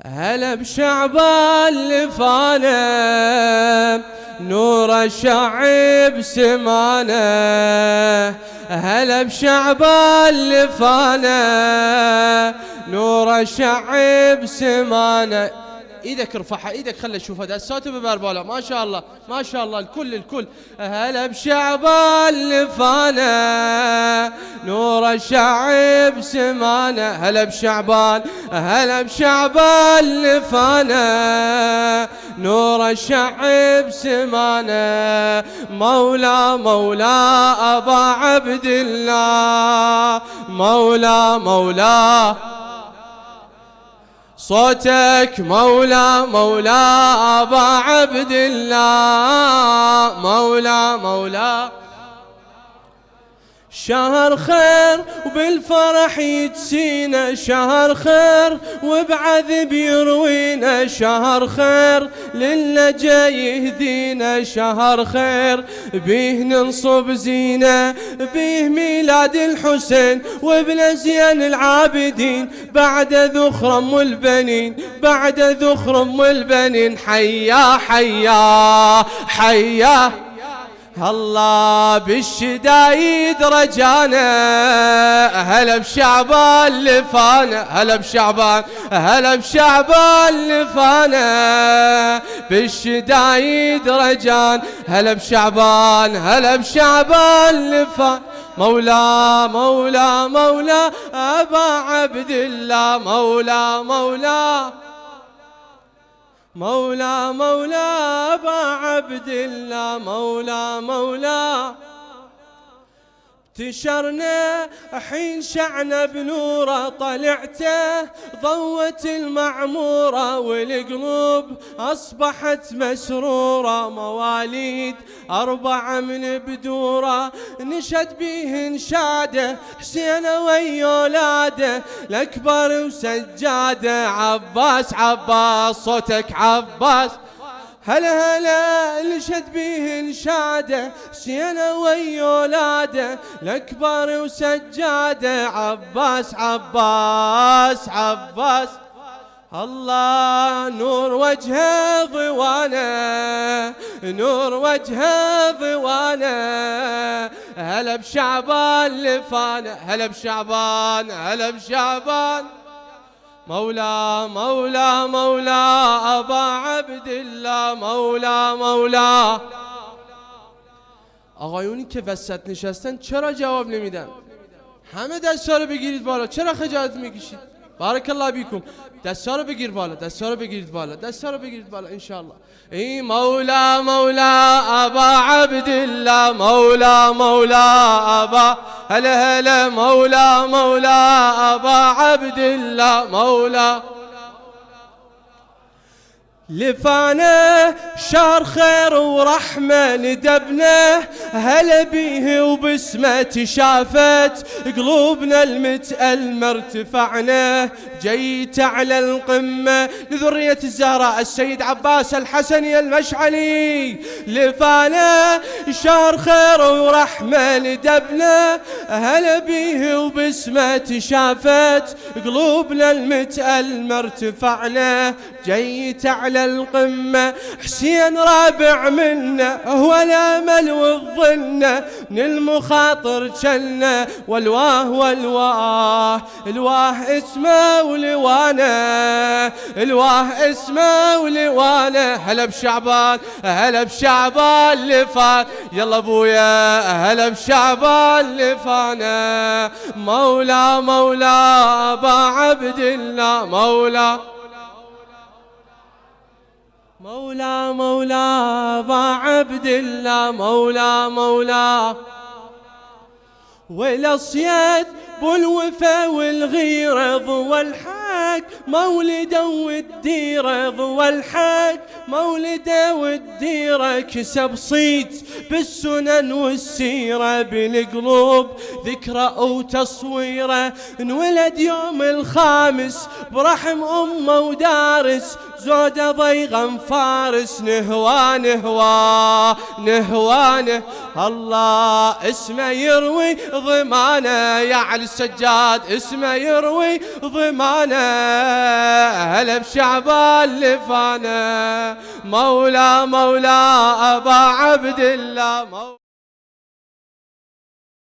هلا بشعبان لفانا نور الشعب سمانا. هلا بشعبان لفانا نور الشعب سمانا. ايدك ارفعها، ايدك خلي اشوفها دسات ببربالة. ما شاء الله ما شاء الله، الكل. هلا بشعبان لفانا نور الشعب سمانا. هلا بشعبان، هلا بشعبان لفانا نور الشعب سمانا. مولا مولا أبا عبد الله، مولا مولا صوتك مولا مولا أبا عبد الله، مولا مولا. شهر خير وبالفرح يتسينا، شهر خير وبعذب يروينا، شهر خير للنا جاي يهدينا، شهر خير بيه ننصب زينة، بيه ميلاد الحسين وابن زين العابدين، بعد ذخر ام البنين، بعد ذخر ام البنين. حيا حيا حيا الله بالشدايد رجانا. هلا بشعبان لفانا، هلا بشعبان، هلا بشعبان لفانا بالشدايد رجان. هلا بشعبان، هلا بشعبان لفانا. مولا مولا مولا أبا عبد الله، مولا مولا مولا مولا أبا عبد الله، مولا مولا. انتشرنا حين شعنا بنوره، طلعته ضوت المعمورة والقلوب أصبحت مسرورة. مواليد 4 من بدوره نشد بيه انشاده، حسين ويولاده الأكبر وسجاده. عباس عباس صوتك عباس، هلا هلا نشد بيه انشاده، حسين ويولاده الأكبر وسجاده. عباس عباس عباس الله نور وجهه ضوانه، نور وجهه ضوانه. هلا بشعبان لفانا، هلا بشعبان، هلا بشعبان. مولا مولا مولا أبا عبد الله، مولا مولا. آقایونی که وسط نشستن چرا جواب نمیدن؟ همه دستا رو بگیرید بالا، چرا خجالت میکشید؟ بارک الله بیکم. دستا رو بگیر بالا، دستا رو بگیرید بالا، دستا رو بگیرید بالا انشاءالله. ای مولا مولا ابا عبد الله، مولا مولا ابا، هلا هلا مولا مولا ابا عبد الله، مولا. لفانا شهر خير ورحمة ندبنا، هلا بيه وبسمة شافت قلوبنا المتألمة. ارتفعنا جيت على القمة لذرية الزهراء السيد عباس الحسني المشعلي. لفانا شهر خير ورحمة ندبنا، هلا بيه وبسمة شافت قلوبنا المتألمة. ارتفعنا جيت على القمة، حسين رابع منا هو الامل والظنة، من المخاطر جنة. والواه والواه الواه اسمه ولوانه، الواه اسمه ولوانه. هلا بشعبان، هلا بشعبان لفان. يلا ابويا هلا بشعبان لفانا. مولا مولا ابا عبد الله، مولا مولا مولا أبا عبد الله، مولا مولا. والأصياد بالوفا والغيرة ضوى الحق مولده والديرة، ضوى الحق مولده والديرة. كسب صيت بالسنن والسيرة، بالقلوب ذكرى وتصويره. انولد يوم الخامس برحم أمه ودارس، زود ضيغم فارس نهوى نهوى نهوانه، الله اسمه يروي ضمانه، يا علي السجاد اسمه يروي ضمانه، هلا بشعبان لفانه، مولا مولا أبا عبد الله.